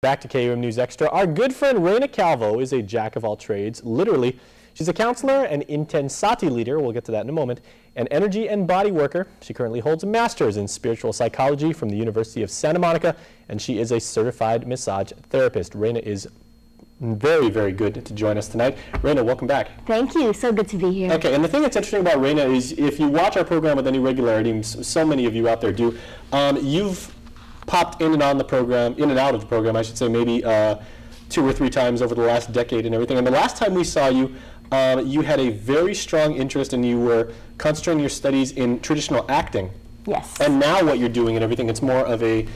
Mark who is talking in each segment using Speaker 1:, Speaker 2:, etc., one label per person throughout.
Speaker 1: Back to KUM News Extra. Our good friend Reyna Calvo is a jack of all trades. Literally, she's a counselor, an intensati leader, we'll get to that in a moment, an energy and body worker. She currently holds a master's in spiritual psychology from the University of Santa Monica, and she is a certified massage therapist. Reyna is very, very good to join us tonight. Reyna, welcome back.
Speaker 2: Thank you. So good to be here.
Speaker 1: Okay, and the thing that's interesting about Reyna is if you watch our program with any regularity, and so many of you out there do, you've popped in and out of the program, I should say, maybe 2 or 3 times over the last decade and everything. And the last time we saw you, you had a very strong interest and you were concentrating your studies in traditional acting.
Speaker 2: Yes.
Speaker 1: And now what you're doing and everything, it's more of a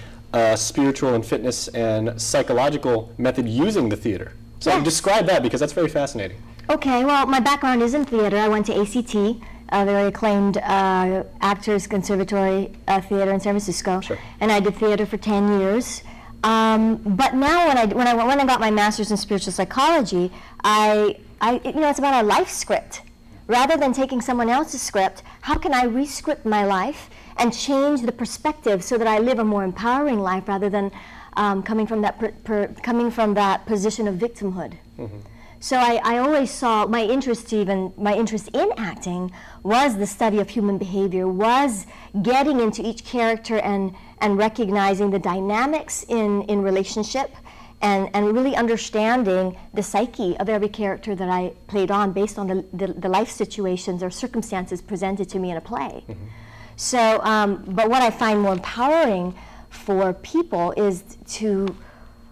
Speaker 1: spiritual and fitness and psychological method using the theater. So
Speaker 2: yes.
Speaker 1: Describe that, because that's very fascinating.
Speaker 2: Okay, well, my background is in theater. I went to ACT, a very acclaimed Actors Conservatory Theater in San Francisco,
Speaker 1: Sure.
Speaker 2: And I did theater for 10 years. But now, when I got my master's in spiritual psychology, it's about a life script. Rather than taking someone else's script, how can I re-script my life and change the perspective so that I live a more empowering life rather than coming from that position of victimhood. Mm-hmm. So I always saw my interest in acting was the study of human behavior, was getting into each character and recognizing the dynamics in relationship and really understanding the psyche of every character that I played on based on the life situations or circumstances presented to me in a play. Mm-hmm. So, but what I find more empowering for people is to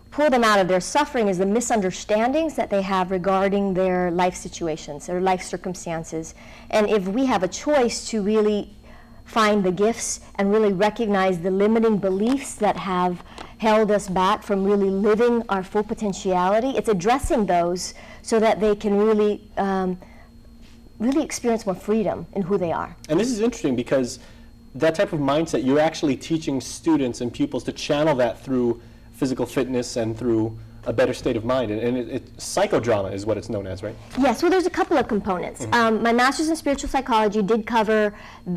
Speaker 2: pull them out of their suffering is the misunderstandings that they have regarding their life situations, their life circumstances. And if we have a choice to really find the gifts and really recognize the limiting beliefs that have held us back from really living our full potentiality, it's addressing those so that they can really, really experience more freedom in who they are.
Speaker 1: And this is interesting because that type of mindset, you're actually teaching students and pupils to channel that through physical fitness and through a better state of mind. And psychodrama is what it's known as, right?
Speaker 2: Yes, well, there's a couple of components. Mm-hmm. My master's in spiritual psychology did cover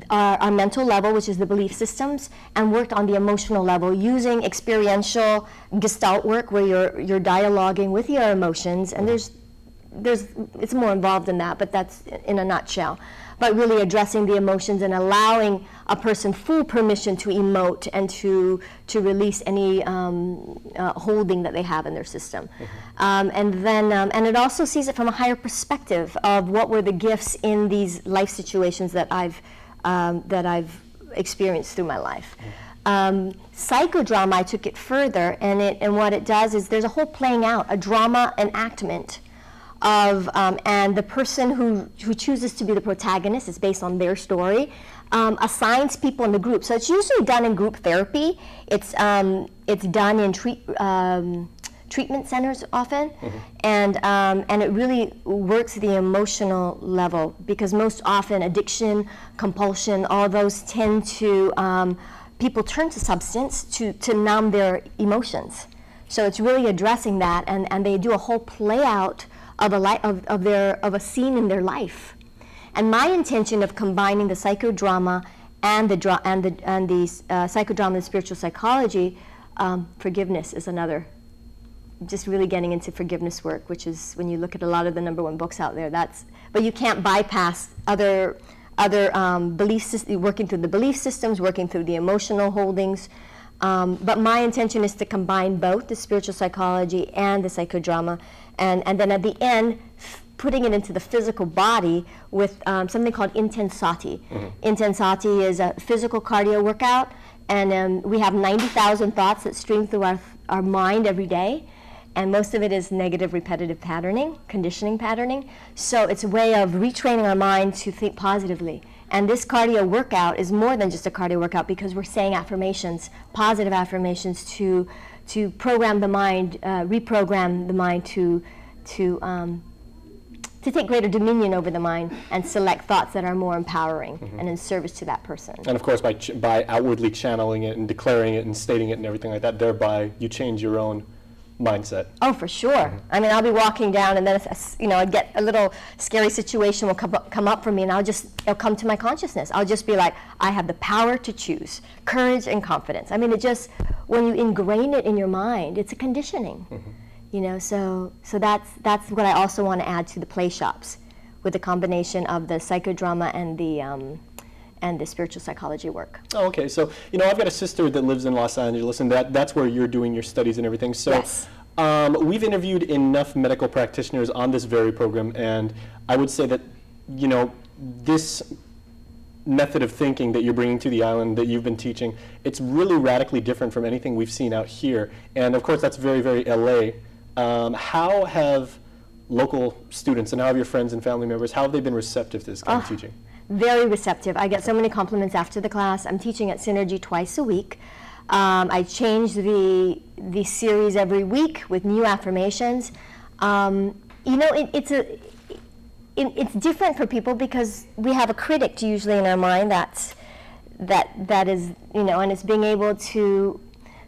Speaker 2: our mental level, which is the belief systems, and worked on the emotional level using experiential gestalt work where you're dialoguing with your emotions, and it's more involved than that, but that's in a nutshell. But really addressing the emotions and allowing a person full permission to emote and to release any holding that they have in their system. Mm-hmm. And it also sees it from a higher perspective of what were the gifts in these life situations that I've experienced through my life. Mm-hmm. Psychodrama, I took it further, and what it does is there's a whole playing out, a drama enactment of, and the person who chooses to be the protagonist is based on their story, assigns people in the group. So it's usually done in group therapy. It's done in treatment centers often, mm-hmm. And it really works the emotional level because most often addiction, compulsion, all those tend to, people turn to substance to numb their emotions. So it's really addressing that, and they do a whole play out of a scene in their life. And my intention of combining the psychodrama and the psychodrama and the spiritual psychology, forgiveness is another. Just really getting into forgiveness work, which is when you look at a lot of the #1 books out there. But you can't bypass other belief systems, working through the belief systems, working through the emotional holdings. But my intention is to combine both the spiritual psychology and the psychodrama, and then at the end, putting it into the physical body with something called intensati. Mm-hmm. Intensati is a physical cardio workout, and we have 90,000 thoughts that stream through our mind every day, and most of it is negative repetitive patterning, conditioning patterning. So it's a way of retraining our mind to think positively. And this cardio workout is more than just a cardio workout because we're saying affirmations, positive affirmations to program the mind, reprogram the mind to take greater dominion over the mind and select thoughts that are more empowering, mm-hmm. and in service to that person.
Speaker 1: And of course, by outwardly channeling it and declaring it and stating it and everything like that, thereby you change your own mindset.
Speaker 2: Oh, for sure. I mean, I'll be walking down, and then I get a little scary situation will come up for me, and it'll come to my consciousness. I'll just be like, I have the power to choose, courage and confidence. I mean, when you ingrain it in your mind, it's a conditioning. So that's what I also want to add to the play shops, with the combination of the psychodrama and the spiritual psychology work.
Speaker 1: Oh, okay. So, I've got a sister that lives in Los Angeles, and that's where you're doing your studies and everything. So,
Speaker 2: yes.
Speaker 1: We've interviewed enough medical practitioners on this very program, and I would say that, this method of thinking that you're bringing to the island that you've been teaching, it's really radically different from anything we've seen out here. And of course, that's very, very LA. How have local students and how have your friends and family members, how have they been receptive to this kind of teaching?
Speaker 2: Very receptive. I get so many compliments after the class. I'm teaching at Synergy twice a week. I change the series every week with new affirmations. It's different for people because we have a critic usually in our mind that is, and it's being able to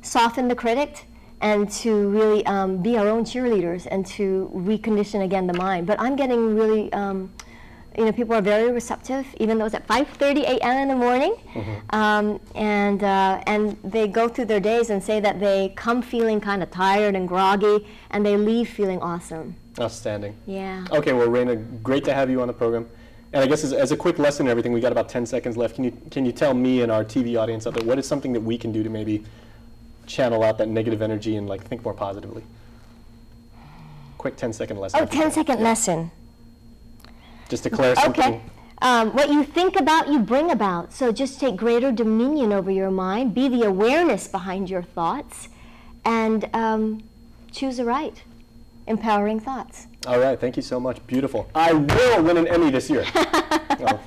Speaker 2: soften the critic and to really be our own cheerleaders and to recondition again the mind. But I'm getting really, people are very receptive, even though it's at 5:30 a.m. in the morning, and they go through their days and say that they come feeling kind of tired and groggy, and they leave feeling awesome.
Speaker 1: Outstanding.
Speaker 2: Yeah.
Speaker 1: Okay, well, Reyna, great to have you on the program. And I guess as a quick lesson and everything, we got about 10 seconds left. Can you tell me and our TV audience out there, what is something that we can do to maybe channel out that negative energy and think more positively? Quick 10-second lesson.
Speaker 2: Oh, 10-second lesson.
Speaker 1: Just declare something.
Speaker 2: Okay. What you think about, you bring about. So just take greater dominion over your mind, be the awareness behind your thoughts, and choose the right, empowering thoughts.
Speaker 1: All right, thank you so much. Beautiful. I will win an Emmy this year. Oh,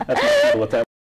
Speaker 1: that's my people at that.